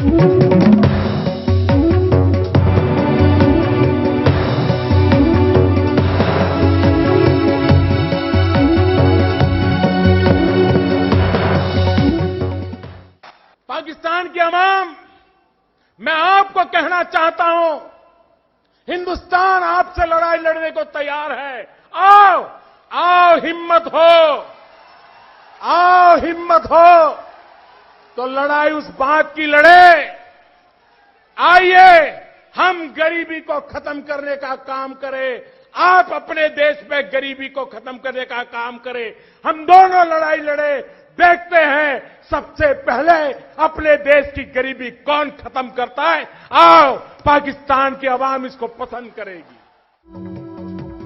पाकिस्तान की अवाम, मैं आपको कहना चाहता हूं, हिंदुस्तान आपसे लड़ाई लड़ने को तैयार है। आओ, आओ, हिम्मत हो, आओ, हिम्मत हो तो लड़ाई उस बात की लड़े। आइए हम गरीबी को खत्म करने का काम करें, आप अपने देश में गरीबी को खत्म करने का काम करें, हम दोनों लड़ाई लड़े। देखते हैं सबसे पहले अपने देश की गरीबी कौन खत्म करता है। आओ, पाकिस्तान की आवाम इसको पसंद करेगी।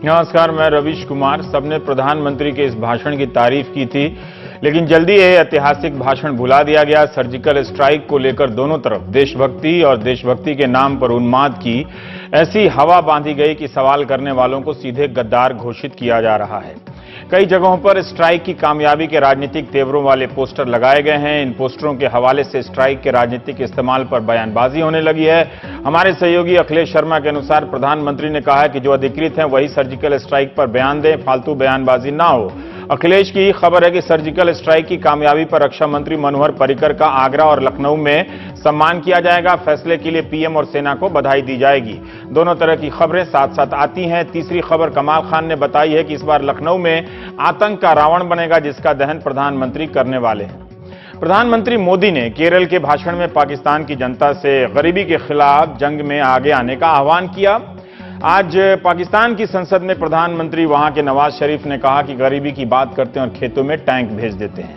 नमस्कार, मैं रवीश कुमार। सबने प्रधानमंत्री के इस भाषण की तारीफ की थी, लेकिन जल्दी यह ऐतिहासिक भाषण भुला दिया गया। सर्जिकल स्ट्राइक को लेकर दोनों तरफ देशभक्ति और देशभक्ति के नाम पर उन्माद की ऐसी हवा बांधी गई कि सवाल करने वालों को सीधे गद्दार घोषित किया जा रहा है। कई जगहों पर स्ट्राइक की कामयाबी के राजनीतिक तेवरों वाले पोस्टर लगाए गए हैं। इन पोस्टरों के हवाले से स्ट्राइक के राजनीतिक इस्तेमाल पर बयानबाजी होने लगी है। हमारे सहयोगी अखिलेश शर्मा के अनुसार प्रधानमंत्री ने कहा है कि जो अधिकृत हैं वही सर्जिकल स्ट्राइक पर बयान दें, फालतू बयानबाजी ना हो। अखिलेश की खबर है कि सर्जिकल स्ट्राइक की कामयाबी पर रक्षा मंत्री मनोहर पर्रिकर का आगरा और लखनऊ में सम्मान किया जाएगा। फैसले के लिए पीएम और सेना को बधाई दी जाएगी। दोनों तरह की खबरें साथ साथ आती हैं। तीसरी खबर कमाल खान ने बताई है कि इस बार लखनऊ में आतंक का रावण बनेगा, जिसका दहन प्रधानमंत्री करने वाले हैं। प्रधानमंत्री मोदी ने केरल के भाषण में पाकिस्तान की जनता से गरीबी के खिलाफ जंग में आगे आने का आह्वान किया। आज पाकिस्तान की संसद में प्रधानमंत्री वहां के नवाज शरीफ ने कहा कि गरीबी की बात करते हैं और खेतों में टैंक भेज देते हैं।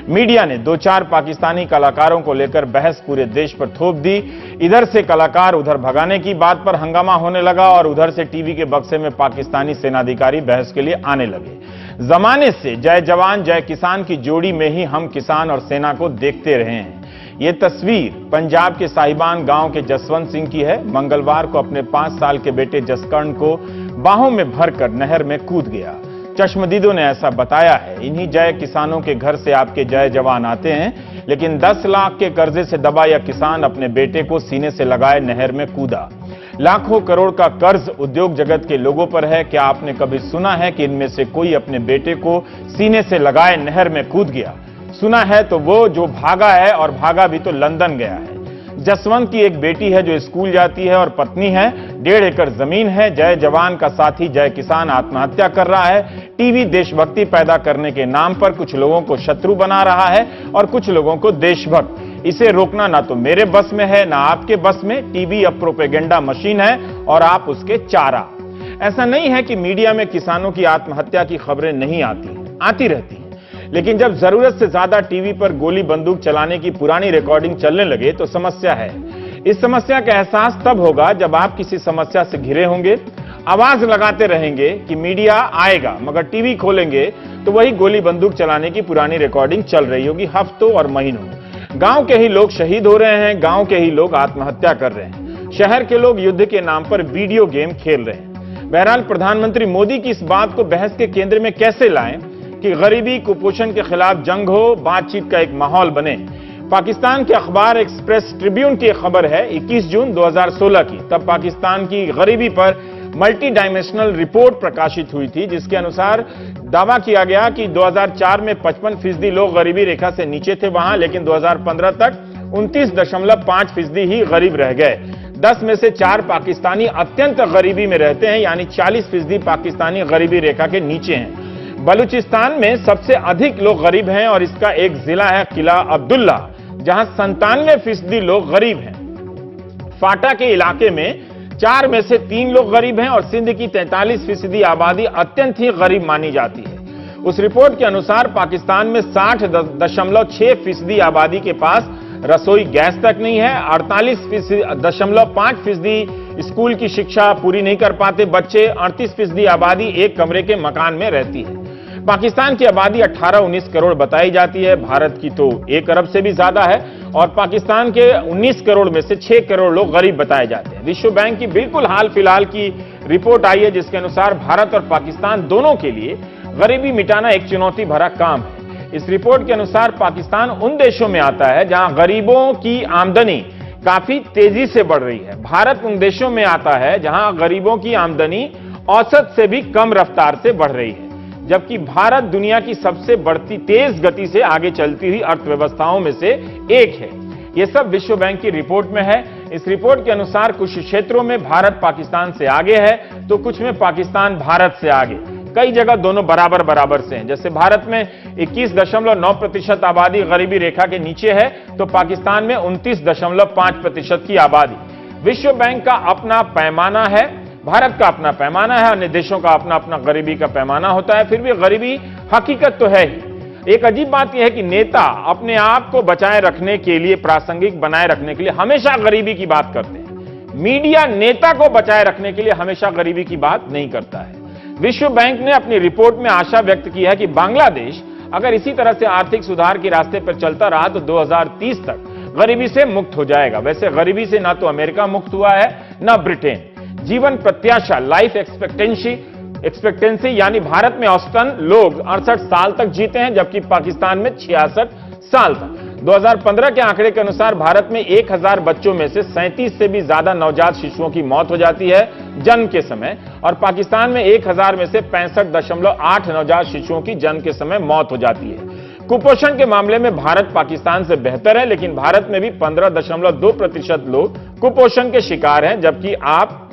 मीडिया ने 2-4 पाकिस्तानी कलाकारों को लेकर बहस पूरे देश पर थोप दी। इधर से कलाकार उधर भगाने की बात पर हंगामा होने लगा और उधर से टीवी के बक्से में पाकिस्तानी सेनाधिकारी बहस के लिए आने लगे। जमाने से जय जवान जय किसान की जोड़ी में ही हम किसान और सेना को देखते रहे हैं। ये तस्वीर पंजाब के साहिबान गांव के जसवंत सिंह की है। मंगलवार को अपने 5 साल के बेटे जसकर्ण को बाहों में भरकर नहर में कूद गया। चश्मदीदों ने ऐसा बताया है। इन्हीं जय किसानों के घर से आपके जय जवान आते हैं, लेकिन 10 लाख के कर्जे से दबा यह किसान अपने बेटे को सीने से लगाए नहर में कूदा। लाखों करोड़ का कर्ज उद्योग जगत के लोगों पर है। क्या आपने कभी सुना है कि इनमें से कोई अपने बेटे को सीने से लगाए नहर में कूद गया? सुना है तो वो जो भागा है, और भागा भी तो लंदन गया है। जसवंत की एक बेटी है जो स्कूल जाती है और पत्नी है। 1.5 एकड़ जमीन है। जय जवान का साथी जय किसान आत्महत्या कर रहा है। टीवी देशभक्ति पैदा करने के नाम पर कुछ लोगों को शत्रु बना रहा है और कुछ लोगों को देशभक्त। इसे रोकना ना तो मेरे बस में है ना आपके बस में। टीवी अब प्रोपेगेंडा मशीन है और आप उसके चारा। ऐसा नहीं है कि मीडिया में किसानों की आत्महत्या की खबरें नहीं आती रहती हैं, लेकिन जब जरूरत से ज्यादा टीवी पर गोली बंदूक चलाने की पुरानी रिकॉर्डिंग चलने लगे तो समस्या है। इस समस्या का एहसास तब होगा जब आप किसी समस्या से घिरे होंगे, आवाज लगाते रहेंगे कि मीडिया आएगा, मगर टीवी खोलेंगे तो वही गोली बंदूक चलाने की पुरानी रिकॉर्डिंग चल रही होगी हफ्तों और महीनों। गांव के ही लोग शहीद हो रहे हैं, गांव के ही लोग आत्महत्या कर रहे हैं, शहर के लोग युद्ध के नाम पर वीडियो गेम खेल रहे हैं। बहरहाल प्रधानमंत्री मोदी की इस बात को बहस के केंद्र में कैसे लाएं कि गरीबी कुपोषण के खिलाफ जंग हो, बातचीत का एक माहौल बने। पाकिस्तान के अखबार एक्सप्रेस ट्रिब्यून की खबर है 21 जून 2016 की। तब पाकिस्तान की गरीबी पर मल्टी डायमेंशनल रिपोर्ट प्रकाशित हुई थी, जिसके अनुसार दावा किया गया कि 2004 में 55% लोग गरीबी रेखा से नीचे थे वहां, लेकिन 2015 तक 29.5% ही गरीब रह गए। 10 में से 4 पाकिस्तानी अत्यंत गरीबी में रहते हैं, यानी 40% पाकिस्तानी गरीबी रेखा के नीचे हैं। बलूचिस्तान में सबसे अधिक लोग गरीब हैं और इसका एक जिला है किला अब्दुल्ला, जहां 97% लोग गरीब हैं। फाटा के इलाके में 4 में से 3 लोग गरीब हैं और सिंध की 43% आबादी अत्यंत ही गरीब मानी जाती है। उस रिपोर्ट के अनुसार पाकिस्तान में 60.6% आबादी के पास रसोई गैस तक नहीं है। 48.5% स्कूल की शिक्षा पूरी नहीं कर पाते बच्चे। 38% आबादी एक कमरे के मकान में रहती है। पाकिस्तान की आबादी 18-19 करोड़ बताई जाती है। भारत की तो 1 अरब से भी ज्यादा है और पाकिस्तान के 19 करोड़ में से 6 करोड़ लोग गरीब बताए जाते हैं। विश्व बैंक की बिल्कुल हाल फिलहाल की रिपोर्ट आई है, जिसके अनुसार भारत और पाकिस्तान दोनों के लिए गरीबी मिटाना एक चुनौती भरा काम है। इस रिपोर्ट के अनुसार पाकिस्तान उन देशों में आता है जहां गरीबों की आमदनी काफी तेजी से बढ़ रही है। भारत उन देशों में आता है जहां गरीबों की आमदनी औसत से भी कम रफ्तार से बढ़ रही है, जबकि भारत दुनिया की सबसे बढ़ती तेज गति से आगे चलती हुई अर्थव्यवस्थाओं में से एक है। यह सब विश्व बैंक की रिपोर्ट में है। इस रिपोर्ट के अनुसार कुछ क्षेत्रों में भारत पाकिस्तान से आगे है, तो कुछ में पाकिस्तान भारत से आगे। कई जगह दोनों बराबर बराबर से हैं। जैसे भारत में 21.9% आबादी गरीबी रेखा के नीचे है, तो पाकिस्तान में 29.5% की आबादी। विश्व बैंक का अपना पैमाना है, भारत का अपना पैमाना है, अन्य देशों का अपना अपना गरीबी का पैमाना होता है। फिर भी गरीबी हकीकत तो है ही। एक अजीब बात यह है कि नेता अपने आप को बचाए रखने के लिए, प्रासंगिक बनाए रखने के लिए हमेशा गरीबी की बात करते हैं। मीडिया नेता को बचाए रखने के लिए हमेशा गरीबी की बात नहीं करता है। विश्व बैंक ने अपनी रिपोर्ट में आशा व्यक्त की है कि बांग्लादेश अगर इसी तरह से आर्थिक सुधार के रास्ते पर चलता रहा तो 2030 तक गरीबी से मुक्त हो जाएगा। वैसे गरीबी से ना तो अमेरिका मुक्त हुआ है, ना ब्रिटेन। जीवन प्रत्याशा, लाइफ एक्सपेक्टेंसी यानी भारत में औसतन लोग 68 साल तक जीते हैं, जबकि पाकिस्तान में 66 साल तक। 2015 के आंकड़े के अनुसार भारत में 1000 बच्चों में से 37 से भी ज्यादा नवजात शिशुओं की मौत हो जाती है जन्म के समय, और पाकिस्तान में 1000 में से 65.8 नवजात शिशुओं की जन्म के समय मौत हो जाती है। कुपोषण के मामले में भारत पाकिस्तान से बेहतर है, लेकिन भारत में भी 15.2% लोग कुपोषण के शिकार हैं। जबकि आप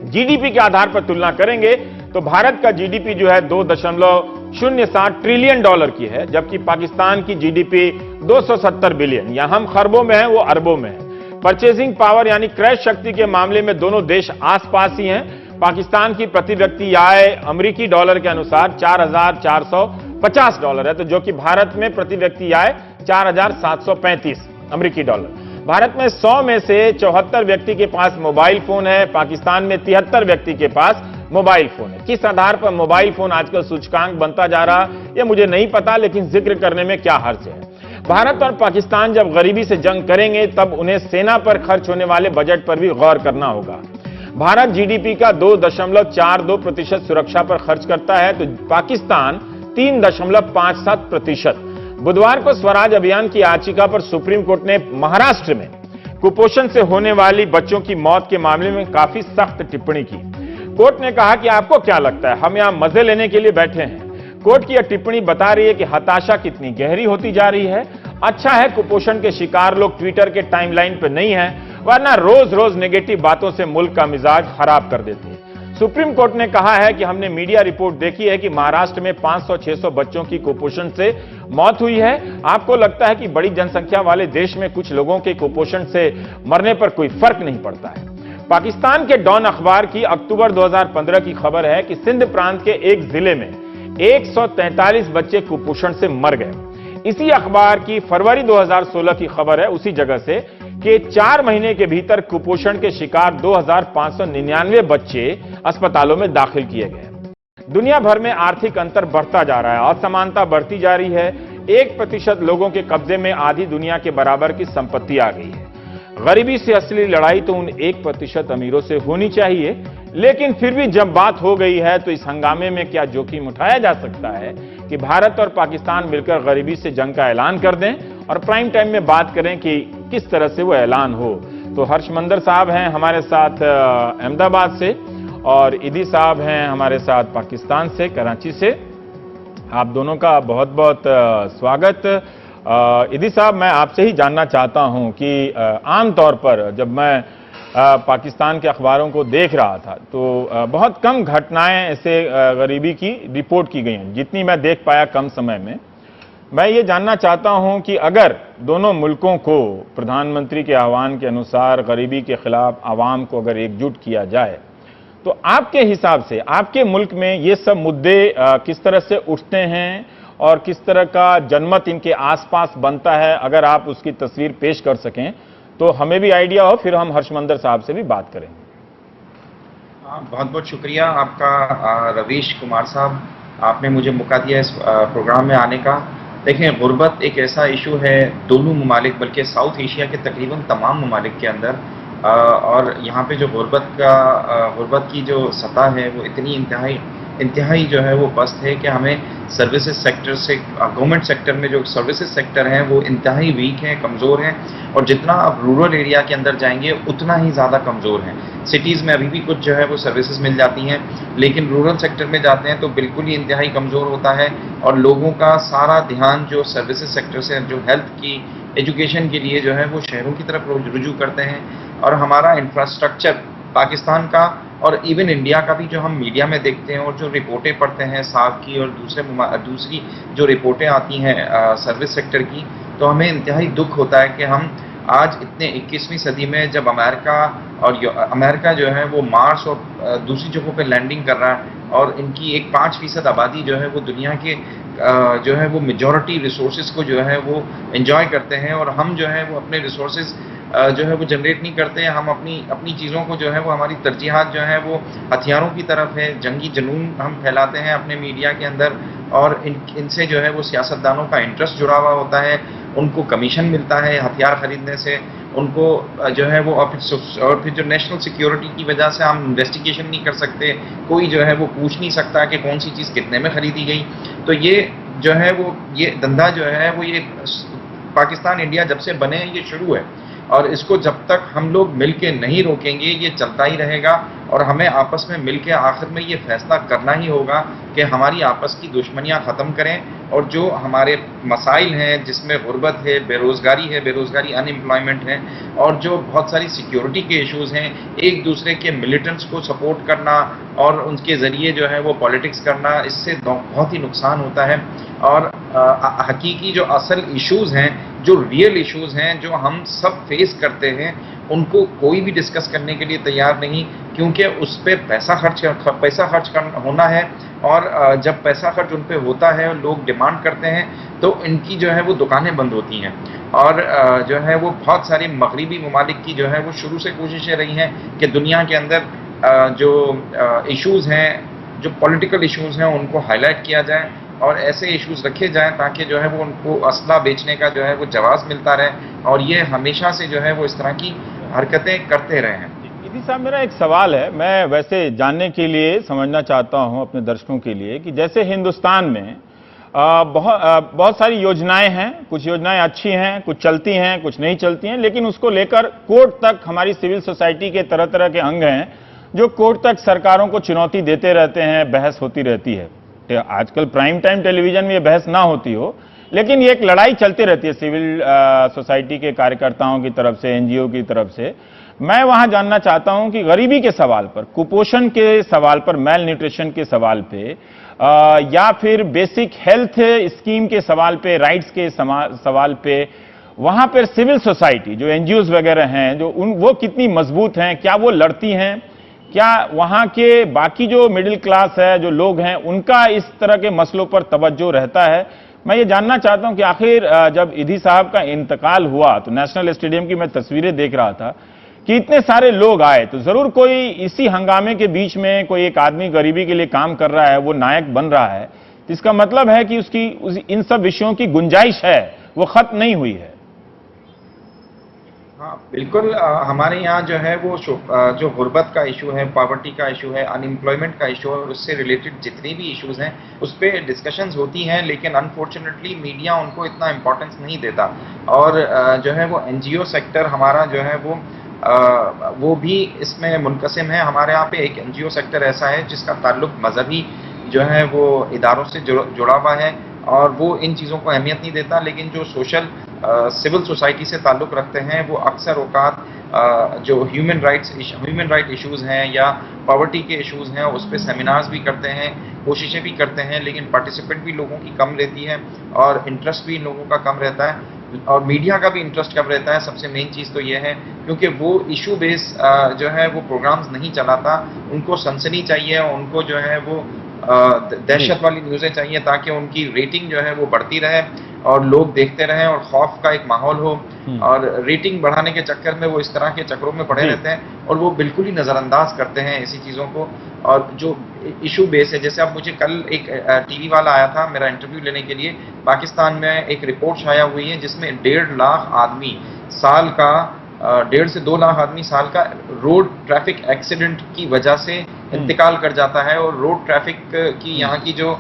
जीडीपी के आधार पर तुलना करेंगे तो भारत का जीडीपी जो है 2.07 ट्रिलियन डॉलर की है, जबकि पाकिस्तान की जीडीपी 270 बिलियन। यहां हम खरबों में हैं, वो अरबों में है। परचेसिंग पावर यानी क्रय शक्ति के मामले में दोनों देश आसपास ही हैं। पाकिस्तान की प्रति व्यक्ति आय अमेरिकी डॉलर के अनुसार $4,450 है, तो जो कि भारत में प्रति व्यक्ति आय 4,735 अमेरिकी डॉलर। भारत में 100 में से 74 व्यक्ति के पास मोबाइल फोन है, पाकिस्तान में 73 व्यक्ति के पास मोबाइल फोन है। किस आधार पर मोबाइल फोन आजकल सूचकांक बनता जा रहा यह मुझे नहीं पता, लेकिन जिक्र करने में क्या हर्ज है। भारत और पाकिस्तान जब गरीबी से जंग करेंगे तब उन्हें सेना पर खर्च होने वाले बजट पर भी गौर करना होगा। भारत जीडीपी का 2.42% सुरक्षा पर खर्च करता है, तो पाकिस्तान 3.57%। बुधवार को स्वराज अभियान की याचिका पर सुप्रीम कोर्ट ने महाराष्ट्र में कुपोषण से होने वाली बच्चों की मौत के मामले में काफी सख्त टिप्पणी की। कोर्ट ने कहा कि आपको क्या लगता है, हम यहां मजे लेने के लिए बैठे हैं। कोर्ट की यह टिप्पणी बता रही है कि हताशा कितनी गहरी होती जा रही है। अच्छा है कुपोषण के शिकार लोग ट्विटर के टाइमलाइन पर नहीं हैं, वरना रोज रोज नेगेटिव बातों से मुल्क का मिजाज खराब कर देते हैं। सुप्रीम कोर्ट ने कहा है कि हमने मीडिया रिपोर्ट देखी है कि महाराष्ट्र में 500-600 बच्चों की कुपोषण से मौत हुई है। आपको लगता है कि बड़ी जनसंख्या वाले देश में कुछ लोगों के कुपोषण से मरने पर कोई फर्क नहीं पड़ता है। पाकिस्तान के डॉन अखबार की अक्टूबर 2015 की खबर है कि सिंध प्रांत के एक जिले में 143 बच्चे कुपोषण से मर गए। इसी अखबार की फरवरी 2016 की खबर है उसी जगह से कि 4 महीने के भीतर कुपोषण के शिकार 2599 बच्चे अस्पतालों में दाखिल किए गए। दुनिया भर में आर्थिक अंतर बढ़ता जा रहा है, असमानता बढ़ती जा रही है। 1% लोगों के कब्जे में आधी दुनिया के बराबर की संपत्ति आ गई है। गरीबी से असली लड़ाई तो उन 1% अमीरों से होनी चाहिए, लेकिन फिर भी जब बात हो गई है तो इस हंगामे में क्या जोखिम उठाया जा सकता है कि भारत और पाकिस्तान मिलकर गरीबी से जंग का ऐलान कर दें और प्राइम टाइम में बात करें कि किस तरह से वो ऐलान हो। तो हर्षमंदर साहब हैं हमारे साथ अहमदाबाद से, और इदी साहब हैं हमारे साथ पाकिस्तान से, कराची से। आप दोनों का बहुत बहुत स्वागत। इदी साहब, मैं आपसे ही जानना चाहता हूं कि आमतौर पर जब मैं पाकिस्तान के अखबारों को देख रहा था तो बहुत कम घटनाएं ऐसे गरीबी की रिपोर्ट की गई हैं, जितनी मैं देख पाया कम समय में। मैं ये जानना चाहता हूं कि अगर दोनों मुल्कों को प्रधानमंत्री के आह्वान के अनुसार गरीबी के खिलाफ आवाम को अगर एकजुट किया जाए तो आपके हिसाब से आपके मुल्क में ये सब मुद्दे किस तरह से उठते हैं और किस तरह का जनमत इनके आसपास बनता है, अगर आप उसकी तस्वीर पेश कर सकें तो हमें भी आइडिया हो, फिर हम हर्षमंदर साहब से भी बात करेंगे। बहुत बहुत शुक्रिया आपका रवीश कुमार साहब, आपने मुझे मौका दिया इस प्रोग्राम में आने का। देखें, गुर्बत एक ऐसा इशू है दोनों ममालिक, बल्कि साउथ एशिया के तकरीबन तमाम ममालिक के अंदर, और यहाँ पे जो गुर्बत की जो सतह है वो इतनी इंतहाई इंतहाई जो है वो पस्त है कि हमें सर्विसेज सेक्टर से गवर्नमेंट सेक्टर में जो सर्विसेज सेक्टर हैं वो इंतहाई वीक हैं, कमज़ोर हैं और जितना आप रूरल एरिया के अंदर जाएंगे उतना ही ज़्यादा कमज़ोर हैं। सिटीज़ में अभी भी कुछ जो है वो सर्विसेज मिल जाती हैं, लेकिन रूरल सेक्टर में जाते हैं तो बिल्कुल ही इंतहाई कमज़ोर होता है और लोगों का सारा ध्यान जो सर्विसेज सेक्टर से, जो हेल्थ की, एजुकेशन के लिए जो है वो शहरों की तरफ रुजू करते हैं। और हमारा इंफ्रास्ट्रक्चर पाकिस्तान का और इवन इंडिया का भी जो हम मीडिया में देखते हैं और जो रिपोर्टें पढ़ते हैं साफ की और दूसरी जो रिपोर्टें आती हैं सर्विस सेक्टर की, तो हमें इंतहाई दुख होता है कि हम आज इतने 21वीं सदी में जब अमेरिका जो है वो मार्स और दूसरी जगहों पे लैंडिंग कर रहा है और इनकी एक 5% आबादी जो है वो दुनिया के जो है वो मेजॉरिटी रिसोर्सेज को जो है वो एंजॉय करते हैं और हम जो है वो अपने रिसोर्सेज जो है वो जनरेट नहीं करते हैं। हम अपनी चीज़ों को जो है वो, हमारी तरजीहात जो है वो हथियारों की तरफ है, जंगी जुनून हम फैलाते हैं अपने मीडिया के अंदर और इनसे जो है वो सियासतदानों का इंटरेस्ट जुड़ा हुआ होता है, उनको कमीशन मिलता है हथियार खरीदने से, उनको जो है वो और फिर जो नेशनल सिक्योरिटी की वजह से हम इन्वेस्टिगेशन नहीं कर सकते, कोई जो है वो पूछ नहीं सकता कि कौन सी चीज़ कितने में खरीदी गई। तो ये जो है वो ये धंधा जो है वो ये पाकिस्तान इंडिया जब से बने ये शुरू है और इसको जब तक हम लोग मिल के नहीं रोकेंगे ये चलता ही रहेगा और हमें आपस में मिल के आखिर में ये फैसला करना ही होगा कि हमारी आपस की दुश्मनियां ख़त्म करें और जो हमारे मसाइल हैं जिसमें गुर्बत है, बेरोज़गारी अनएम्प्लॉयमेंट है और जो बहुत सारी सिक्योरिटी के इश्यूज़ हैं, एक दूसरे के मिलिटेंट्स को सपोर्ट करना और उनके ज़रिए जो है वो पॉलिटिक्स करना, इससे बहुत ही नुकसान होता है। और हकीकी जो असल इश्यूज़ हैं, जो रियल इश्यूज़ हैं, जो हम सब फेस करते हैं, उनको कोई भी डिस्कस करने के लिए तैयार नहीं, क्योंकि उस पर पैसा खर्च होना है और जब पैसा खर्च उन पर होता है, लोग डिमांड करते हैं, तो इनकी जो है वो दुकानें बंद होती हैं। और जो है वो बहुत सारे मगरिबी ममालिक की जो है वो शुरू से कोशिशें रही हैं कि दुनिया के अंदर जो इश्यूज़ हैं, जो पॉलिटिकल इश्यूज़ हैं, उनको हाईलाइट किया जाए और ऐसे इश्यूज़ रखे जाएं ताकि जो है वो उनको असला बेचने का जो है वो जवाज़ मिलता रहे और ये हमेशा से जो है वो इस तरह की हरकतें करते रहे हैं। इदी साहब, मेरा एक सवाल है, मैं वैसे जानने के लिए समझना चाहता हूं अपने दर्शकों के लिए कि जैसे हिंदुस्तान में बहुत सारी योजनाएं हैं, कुछ योजनाएं अच्छी हैं, कुछ चलती हैं, कुछ नहीं चलती हैं, लेकिन उसको लेकर कोर्ट तक हमारी सिविल सोसाइटी के तरह तरह के अंग हैं जो कोर्ट तक सरकारों को चुनौती देते रहते हैं, बहस होती रहती है। आजकल प्राइम टाइम टेलीविजन में ये बहस ना होती हो, लेकिन ये एक लड़ाई चलती रहती है सिविल सोसाइटी के कार्यकर्ताओं की तरफ से, एनजीओ की तरफ से। मैं वहां जानना चाहता हूं कि गरीबी के सवाल पर, कुपोषण के सवाल पर, मेल न्यूट्रिशन के सवाल पे या फिर बेसिक हेल्थ स्कीम के सवाल पे, राइट्स के सवाल पे, वहां पर सिविल सोसाइटी जो एनजीओज वगैरह हैं, जो वो कितनी मजबूत हैं, क्या वो लड़ती हैं, क्या वहां के बाकी जो मिडिल क्लास है, जो लोग हैं, उनका इस तरह के मसलों पर तवज्जो रहता है। मैं ये जानना चाहता हूं कि आखिर जब इदी साहब का इंतकाल हुआ तो नेशनल स्टेडियम की मैं तस्वीरें देख रहा था कि इतने सारे लोग आए, तो जरूर कोई इसी हंगामे के बीच में कोई एक आदमी गरीबी के लिए काम कर रहा है, वो नायक बन रहा है, तो इसका मतलब है कि इन सब विषयों की गुंजाइश है, वो खत्म नहीं हुई है। हाँ बिल्कुल, हमारे यहाँ जो है वो जो गुर्बत का इशू है, पॉवर्टी का इशू है, अनएम्प्लॉयमेंट का इशू है और उससे रिलेटेड जितने भी इश्यूज हैं उस पर डिस्कशंस होती हैं, लेकिन अनफॉर्चुनेटली मीडिया उनको इतना इम्पोर्टेंस नहीं देता। और जो है वो एनजीओ सेक्टर हमारा जो है वो भी इसमें मुनकसिम है। हमारे यहाँ पे एक एनजीओ सेक्टर ऐसा है जिसका ताल्लुक मजहबी जो है वो इदारों से जुड़ा हुआ है और वो इन चीज़ों को अहमियत नहीं देता, लेकिन जो सोशल सिविल सोसाइटी से ताल्लुक़ रखते हैं वो अक्सर औकात जो ह्यूमन राइट इश्यूज़ हैं या पॉवर्टी के इश्यूज़ हैं उस पर सेमिनार्स भी करते हैं, कोशिशें भी करते हैं, लेकिन पार्टिसिपेंट भी लोगों की कम रहती है और इंटरेस्ट भी लोगों का कम रहता है और मीडिया का भी इंटरेस्ट कम रहता है। सबसे मेन चीज़ तो ये है क्योंकि वो इशू बेस जो है वो प्रोग्राम्स नहीं चलाता, उनको सनसनी चाहिए, उनको जो है वो दहशत वाली न्यूज़ें चाहिए ताकि उनकी रेटिंग जो है वो बढ़ती रहे और लोग देखते रहें और खौफ का एक माहौल हो। और रेटिंग बढ़ाने के चक्कर में वो इस तरह के चक्रों में पड़े रहते हैं और वो बिल्कुल ही नज़रअंदाज करते हैं ऐसी चीज़ों को। और जो इशू बेस है, जैसे अब मुझे कल एक टीवी वाला आया था मेरा इंटरव्यू लेने के लिए, पाकिस्तान में एक रिपोर्ट शाया हुई है जिसमें 1.5 लाख आदमी साल का 1.5 से 2 लाख आदमी साल का रोड ट्रैफिक एक्सीडेंट की वजह से इंतकाल कर जाता है, और रोड ट्रैफिक की यहाँ की जो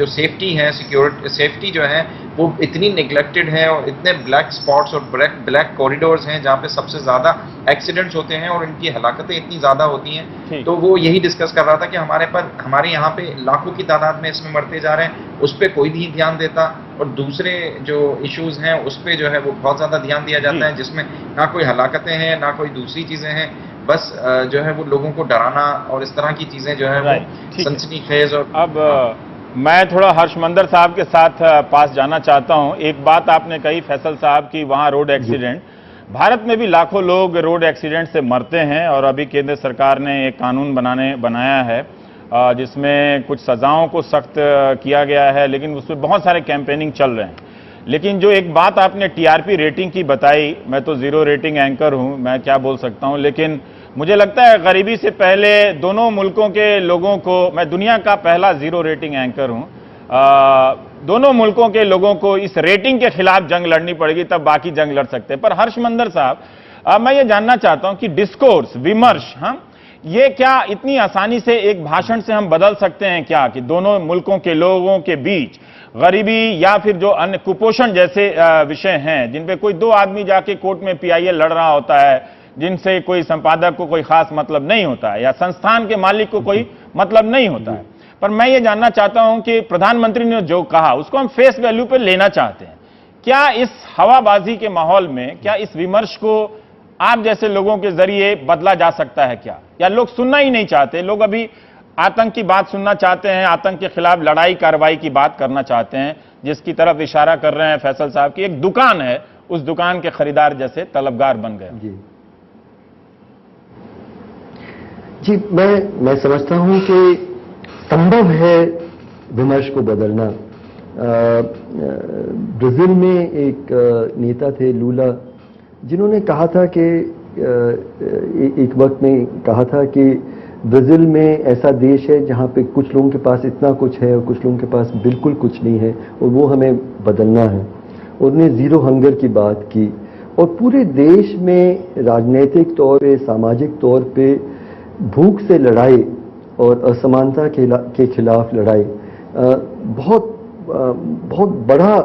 सेफ्टी है, सिक्योरिटी सेफ्टी जो है वो इतनी निगलेक्टेड है, और इतने ब्लैक स्पॉट्स और ब्लैक कॉरिडोर्स हैं जहाँ पे सबसे ज्यादा एक्सीडेंट्स होते हैं और इनकी हलाकतें इतनी ज्यादा होती हैं। तो वो यही डिस्कस कर रहा था कि हमारे यहाँ पे लाखों की तादाद में इसमें मरते जा रहे हैं, उस पर कोई नहीं ध्यान देता, और दूसरे जो इश्यूज हैं उस पर जो है वो बहुत ज्यादा ध्यान दिया जाता है, जिसमें ना कोई हलाकतें हैं ना कोई दूसरी चीजें हैं, बस जो है वो लोगों को डराना और इस तरह की चीजें जो है वो सनसनीखेज। और अब मैं थोड़ा हर्षमंदर साहब के साथ पास जाना चाहता हूं। एक बात आपने कही फैसल साहब की, वहां रोड एक्सीडेंट, भारत में भी लाखों लोग रोड एक्सीडेंट से मरते हैं, और अभी केंद्र सरकार ने एक कानून बनाया है जिसमें कुछ सजाओं को सख्त किया गया है, लेकिन उसमें बहुत सारे कैंपेनिंग चल रहे हैं। लेकिन जो एक बात आपने टीआरपी रेटिंग की बताई, मैं तो जीरो रेटिंग एंकर हूं, मैं क्या बोल सकता हूं, लेकिन मुझे लगता है गरीबी से पहले दोनों मुल्कों के लोगों को, मैं दुनिया का पहला जीरो रेटिंग एंकर हूं, दोनों मुल्कों के लोगों को इस रेटिंग के खिलाफ जंग लड़नी पड़ेगी, तब बाकी जंग लड़ सकते हैं। पर हर्षमंदर साहब, मैं ये जानना चाहता हूं कि डिस्कोर्स, विमर्श, ये क्या इतनी आसानी से एक भाषण से हम बदल सकते हैं क्या, कि दोनों मुल्कों के लोगों के बीच गरीबी या फिर जो अन्य कुपोषण जैसे विषय हैं, जिन पे कोई दो आदमी जाके कोर्ट में पीआईएल लड़ रहा होता है, जिनसे कोई संपादक को कोई खास मतलब नहीं होता है या संस्थान के मालिक को कोई मतलब नहीं होता है, पर मैं ये जानना चाहता हूं कि प्रधानमंत्री ने जो कहा उसको हम फेस वैल्यू पर लेना चाहते हैं। क्या इस हवाबाजी के माहौल में, क्या इस विमर्श को आप जैसे लोगों के जरिए बदला जा सकता है क्या, या लोग सुनना ही नहीं चाहते? लोग अभी आतंक की बात सुनना चाहते हैं, आतंक के खिलाफ लड़ाई कार्रवाई की बात करना चाहते हैं, जिसकी तरफ इशारा कर रहे हैं फैसल साहब की एक दुकान है, उस दुकान के खरीदार जैसे तलबगार बन गए। जी, मैं समझता हूं कि संभव है विमर्श को बदलना। ब्राजील में एक नेता थे लूला, जिन्होंने कहा था कि एक वक्त में कहा था कि ब्राजील में ऐसा देश है जहां पे कुछ लोगों के पास इतना कुछ है और कुछ लोगों के पास बिल्कुल कुछ नहीं है, और वो हमें बदलना है। उन्होंने जीरो हंगर की बात की, और पूरे देश में राजनीतिक तौर पे, सामाजिक तौर पे भूख से लड़ाई और असमानता के खिलाफ लड़ाई बहुत बड़ा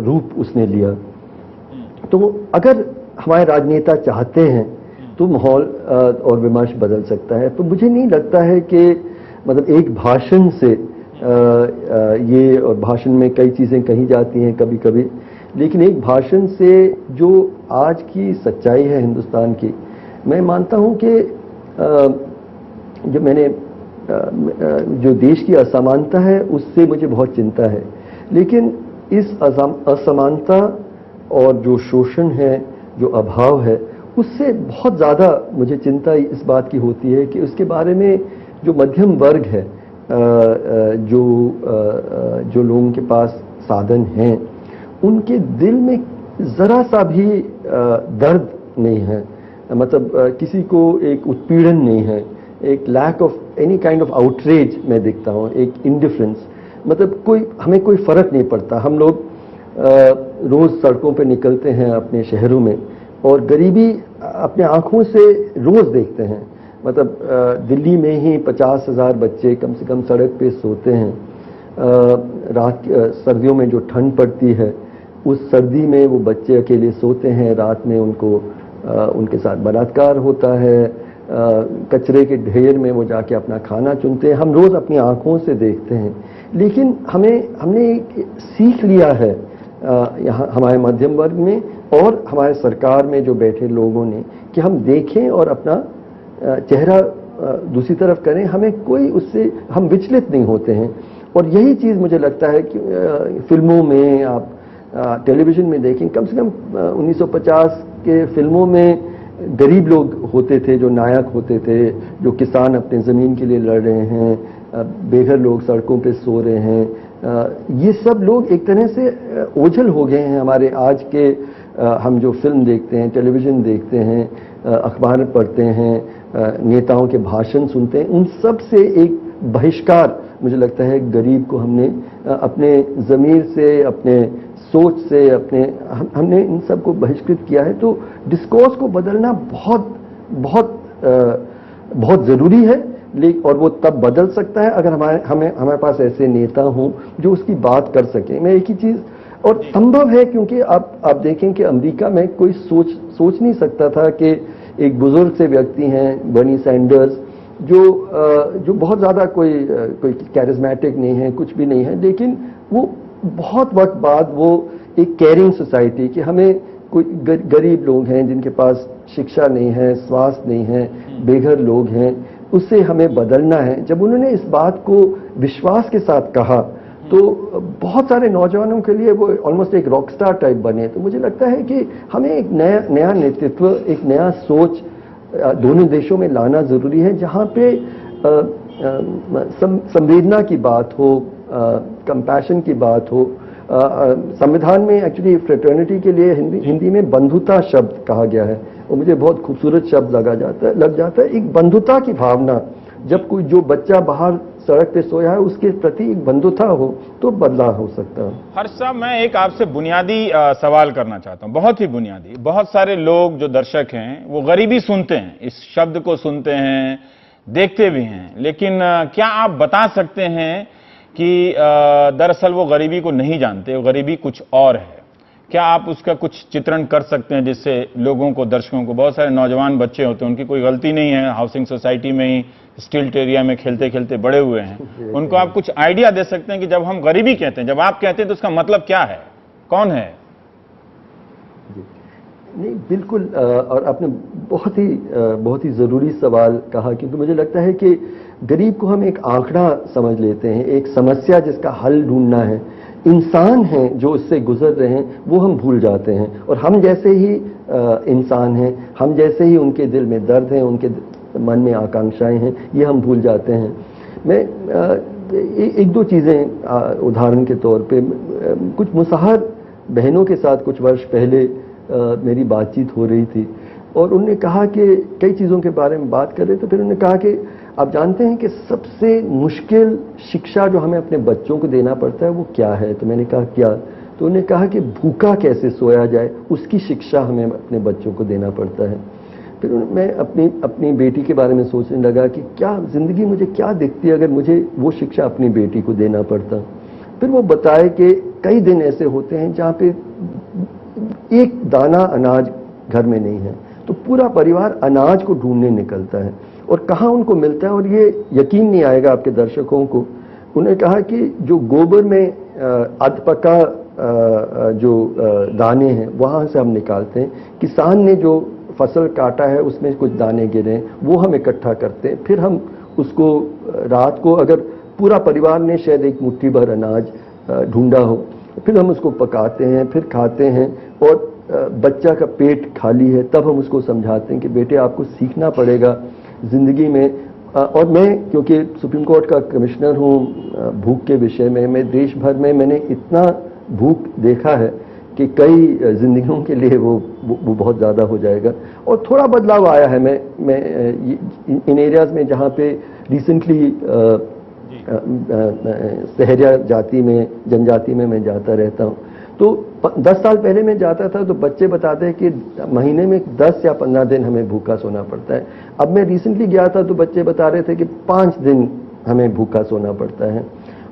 रूप उसने लिया। तो अगर हमारे राजनेता चाहते हैं तो माहौल और विमर्श बदल सकता है। तो मुझे नहीं लगता है कि मतलब एक भाषण से ये, और भाषण में कई चीज़ें कही जाती हैं कभी कभी, लेकिन एक भाषण से जो आज की सच्चाई है हिंदुस्तान की, मैं मानता हूं कि जो देश की असमानता है उससे मुझे बहुत चिंता है, लेकिन इस असमानता और जो शोषण है, जो अभाव है, उससे बहुत ज़्यादा मुझे चिंता इस बात की होती है कि उसके बारे में जो मध्यम वर्ग है, जो लोगों के पास साधन हैं, उनके दिल में ज़रा सा भी दर्द नहीं है, मतलब किसी को एक उत्पीड़न नहीं है, एक lack of any kind of outrage मैं देखता हूँ, एक इंडिफरेंस, मतलब हमें कोई फर्क नहीं पड़ता। हम लोग रोज सड़कों पे निकलते हैं अपने शहरों में, और गरीबी अपने आंखों से रोज देखते हैं। मतलब दिल्ली में ही 50,000 बच्चे कम से कम सड़क पे सोते हैं। रात सर्दियों में जो ठंड पड़ती है, उस सर्दी में वो बच्चे अकेले सोते हैं, रात में उनके साथ बलात्कार होता है, कचरे के ढेर में वो जाके अपना खाना चुनते हैं। हम रोज अपनी आंखों से देखते हैं, लेकिन हमने एक सीख लिया है यहाँ हमारे मध्यम वर्ग में और हमारे सरकार में जो बैठे लोगों ने, कि हम देखें और अपना चेहरा दूसरी तरफ करें, हमें कोई उससे हम विचलित नहीं होते हैं। और यही चीज़ मुझे लगता है कि फिल्मों में, आप टेलीविजन में देखें, कम से कम 1950 के फिल्मों में गरीब लोग होते थे जो नायक होते थे, जो किसान अपने ज़मीन के लिए लड़ रहे हैं, बेघर लोग सड़कों पे सो रहे हैं। ये सब लोग एक तरह से ओझल हो गए हैं हमारे आज के। हम जो फिल्म देखते हैं, टेलीविज़न देखते हैं, अखबार पढ़ते हैं, नेताओं के भाषण सुनते हैं, उन सब से एक बहिष्कार मुझे लगता है गरीब को हमने अपने ज़मीर से, अपने सोच से, हमने इन सब को बहिष्कृत किया है। तो डिस्कोर्स को बदलना बहुत बहुत बहुत ज़रूरी है, और वो तब बदल सकता है अगर हमारे पास ऐसे नेता हों जो उसकी बात कर सकें। मैं एक ही चीज़, और संभव है क्योंकि आप देखें कि अमेरिका में कोई सोच नहीं सकता था कि एक बुजुर्ग से व्यक्ति हैं बर्नी सैंडर्स, जो बहुत ज़्यादा कोई कैरिज्मेटिक नहीं है, कुछ भी नहीं है, लेकिन वो बहुत वक्त बाद वो एक केयरिंग सोसाइटी कि हमें कोई गरीब लोग हैं जिनके पास शिक्षा नहीं है, स्वास्थ्य नहीं है, बेघर लोग हैं, उससे हमें बदलना है। जब उन्होंने इस बात को विश्वास के साथ कहा तो बहुत सारे नौजवानों के लिए वो ऑलमोस्ट एक रॉकस्टार टाइप बने। तो मुझे लगता है कि हमें एक नया नेतृत्व, एक नया सोच दोनों देशों में लाना जरूरी है, जहाँ पे संवेदना की बात हो, कंपैशन की बात हो। संविधान में एक्चुअली फ्रेटर्निटी के लिए हिंदी में बंधुता शब्द कहा गया है, और मुझे बहुत खूबसूरत शब्द लग जाता है। एक बंधुता की भावना, जब कोई जो बच्चा बाहर सड़क पे सोया है उसके प्रति एक बंधुता हो तो बदलाव हो सकता है। हर्ष साहब, मैं एक आपसे बुनियादी सवाल करना चाहता हूं, बहुत ही बुनियादी। बहुत सारे लोग जो दर्शक हैं वो गरीबी सुनते हैं, इस शब्द को सुनते हैं, देखते भी हैं, लेकिन क्या आप बता सकते हैं कि दरअसल वो गरीबी को नहीं जानते, वो गरीबी कुछ और है? क्या आप उसका कुछ चित्रण कर सकते हैं जिससे लोगों को, दर्शकों को, बहुत सारे नौजवान बच्चे होते हैं, उनकी कोई गलती नहीं है, हाउसिंग सोसाइटी में ही स्टिल्ट एरिया में खेलते खेलते बड़े हुए हैं, उनको आप कुछ आइडिया दे सकते हैं कि जब हम गरीबी कहते हैं, जब आप कहते हैं तो उसका मतलब क्या है, कौन है? नहीं, बिल्कुल, और आपने बहुत ही ज़रूरी सवाल कहा, क्योंकि मुझे लगता है कि गरीब को हम एक आंकड़ा समझ लेते हैं, एक समस्या जिसका हल ढूंढना है। इंसान हैं जो उससे गुजर रहे हैं वो हम भूल जाते हैं, और हम जैसे ही इंसान हैं, हम जैसे ही उनके दिल में दर्द है, उनके मन में आकांक्षाएं हैं, ये हम भूल जाते हैं। मैं एक दो चीज़ें उदाहरण के तौर पे, कुछ मुसहर बहनों के साथ कुछ वर्ष पहले मेरी बातचीत हो रही थी, और उन्होंने कहा कि कई चीज़ों के बारे में बात कर रहे थे। फिर उन्होंने कहा कि आप जानते हैं कि सबसे मुश्किल शिक्षा जो हमें अपने बच्चों को देना पड़ता है वो क्या है? तो मैंने कहा क्या? तो उन्होंने कहा कि भूखा कैसे सोया जाए उसकी शिक्षा हमें अपने बच्चों को देना पड़ता है। फिर मैं अपनी बेटी के बारे में सोचने लगा कि क्या जिंदगी मुझे क्या दिखती है अगर मुझे वो शिक्षा अपनी बेटी को देना पड़ता। फिर वो बताए कि कई दिन ऐसे होते हैं जहाँ पे एक दाना अनाज घर में नहीं है, तो पूरा परिवार अनाज को ढूंढने निकलता है, और कहाँ उनको मिलता है, और ये यकीन नहीं आएगा आपके दर्शकों को। उन्होंने कहा कि जो गोबर में अधपका जो दाने हैं वहाँ से हम निकालते हैं, किसान ने जो फसल काटा है उसमें कुछ दाने गिरे वो हम इकट्ठा करते हैं, फिर हम उसको रात को, अगर पूरा परिवार ने शायद एक मुट्ठी भर अनाज ढूंढा हो, फिर हम उसको पकाते हैं, फिर खाते हैं, और बच्चा का पेट खाली है तब हम उसको समझाते हैं कि बेटे आपको सीखना पड़ेगा ज़िंदगी में। और मैं क्योंकि सुप्रीम कोर्ट का कमिश्नर हूँ भूख के विषय में, मैं देश भर में मैंने इतना भूख देखा है कि कई जिंदगियों के लिए वो बहुत ज़्यादा हो जाएगा। और थोड़ा बदलाव आया है। मैं इन एरियाज में जहाँ पे रिसेंटली सहरिया जाति में, जनजाति में मैं जाता रहता हूँ, तो 10 साल पहले मैं जाता था तो बच्चे बताते हैं कि महीने में 10 या 15 दिन हमें भूखा सोना पड़ता है। अब मैं रिसेंटली गया था तो बच्चे बता रहे थे कि 5 दिन हमें भूखा सोना पड़ता है।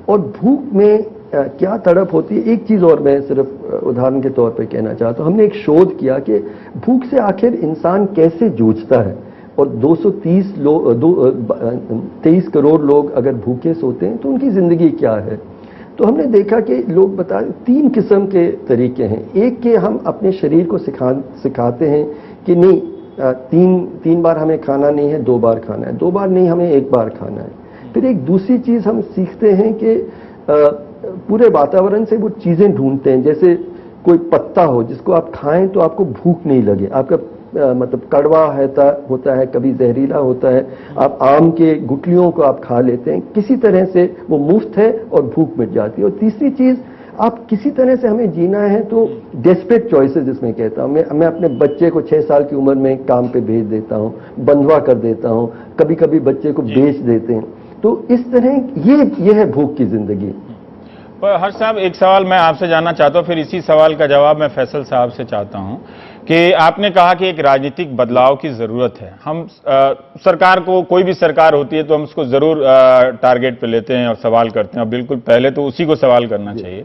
और भूख में क्या तड़प होती है। एक चीज़ और मैं सिर्फ उदाहरण के तौर पे कहना चाहता हूँ, हमने एक शोध किया कि भूख से आखिर इंसान कैसे जूझता है, और 23 करोड़ लोग अगर भूखे सोते हैं तो उनकी ज़िंदगी क्या है। तो हमने देखा कि लोग बता 3 किस्म के तरीके हैं। एक के हम अपने शरीर को सिखाते हैं कि नहीं 3 बार हमें खाना नहीं है, 2 बार खाना है, 2 बार नहीं हमें 1 बार खाना है। फिर एक दूसरी चीज़ हम सीखते हैं कि पूरे वातावरण से वो चीज़ें ढूंढते हैं, जैसे कोई पत्ता हो जिसको आप खाएं तो आपको भूख नहीं लगे, आपका मतलब कड़वा होता है, कभी जहरीला होता है, आप आम के गुठलियों को आप खा लेते हैं, किसी तरह से वो मुफ्त है और भूख मिट जाती है। और तीसरी चीज़, आप किसी तरह से हमें जीना है तो डेस्परेट चॉइसेस जिसमें कहता हूँ मैं अपने बच्चे को 6 साल की उम्र में काम पे भेज देता हूँ, बंधवा कर देता हूँ, कभी कभी बच्चे को बेच देते हैं। तो इस तरह ये है भूख की जिंदगी। पर हर्ष साहब, एक सवाल मैं आपसे जानना चाहता हूं, फिर इसी सवाल का जवाब मैं फैसल साहब से चाहता हूं कि आपने कहा कि एक राजनीतिक बदलाव की जरूरत है। हम सरकार को, कोई भी सरकार होती है तो हम उसको जरूर टारगेट पे लेते हैं और सवाल करते हैं, और बिल्कुल पहले तो उसी को सवाल करना चाहिए।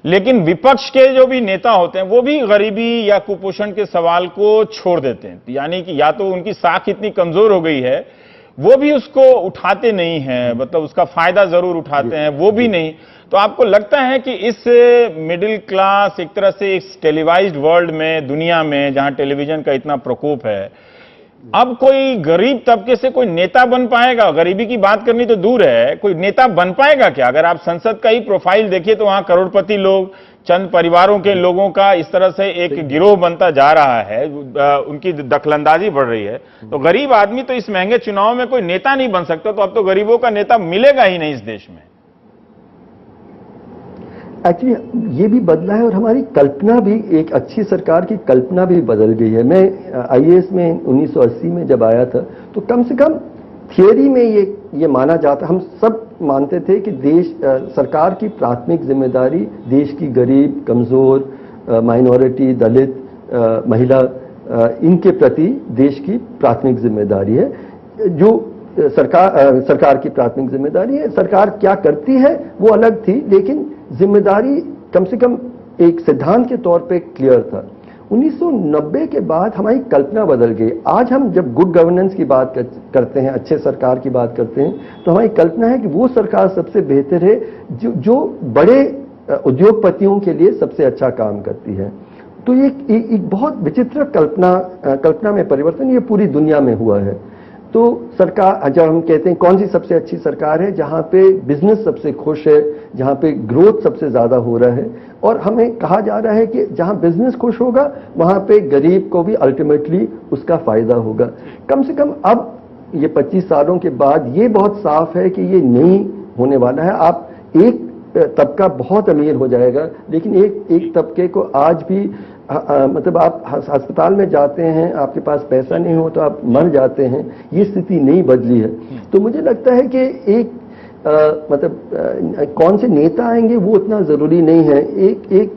लेकिन विपक्ष के जो भी नेता होते हैं वो भी गरीबी या कुपोषण के सवाल को छोड़ देते हैं, यानी कि या तो उनकी साख इतनी कमजोर हो गई है, वो भी उसको उठाते नहीं हैं, मतलब उसका फायदा जरूर उठाते हैं, वो भी नहीं। तो आपको लगता है कि इस मिडिल क्लास, एक तरह से इस टेलीवाइज्ड वर्ल्ड में, दुनिया में जहां टेलीविजन का इतना प्रकोप है, अब कोई गरीब तबके से कोई नेता बन पाएगा? गरीबी की बात करनी तो दूर है, कोई नेता बन पाएगा क्या? अगर आप संसद का ही प्रोफाइल देखिए तो वहां करोड़पति लोग, चंद परिवारों के लोगों का इस तरह से एक गिरोह बनता जा रहा है, उनकी दखलंदाजी बढ़ रही है। तो गरीब आदमी तो इस महंगे चुनाव में कोई नेता नहीं बन सकता, तो अब तो गरीबों का नेता मिलेगा ही नहीं इस देश में। एक्चुअली ये भी बदला है और हमारी कल्पना भी, एक अच्छी सरकार की कल्पना भी बदल गई है। मैं आईएएस में 1980 में जब आया था तो कम से कम थियरी में ये माना जाता, हम सब मानते थे कि सरकार की प्राथमिक जिम्मेदारी देश की गरीब, कमजोर, माइनॉरिटी, दलित, महिला, इनके प्रति देश की प्राथमिक जिम्मेदारी है। जो सरकार की प्राथमिक जिम्मेदारी है, सरकार क्या करती है वो अलग थी, लेकिन जिम्मेदारी कम से कम एक सिद्धांत के तौर पे क्लियर था। 1990 के बाद हमारी कल्पना बदल गई। आज हम जब गुड गवर्नेंस की बात करते हैं, अच्छे सरकार की बात करते हैं, तो हमारी कल्पना है कि वो सरकार सबसे बेहतर है जो बड़े उद्योगपतियों के लिए सबसे अच्छा काम करती है। तो ये एक बहुत विचित्र कल्पना में परिवर्तन ये पूरी दुनिया में हुआ है। तो सरकार, जब हम कहते हैं कौन सी सबसे अच्छी सरकार है, जहां पे बिजनेस सबसे खुश है, जहां पे ग्रोथ सबसे ज्यादा हो रहा है, और हमें कहा जा रहा है कि जहां बिजनेस खुश होगा वहां पे गरीब को भी अल्टीमेटली उसका फायदा होगा। कम से कम अब ये 25 सालों के बाद ये बहुत साफ है कि ये नहीं होने वाला है। आप एक तबका बहुत अमीर हो जाएगा, लेकिन एक तबके को आज भी मतलब आप अस्पताल में जाते हैं, आपके पास पैसा नहीं हो तो आप मर जाते हैं, ये स्थिति नहीं बदली है। तो मुझे लगता है कि एक मतलब कौन से नेता आएंगे वो उतना जरूरी नहीं है। एक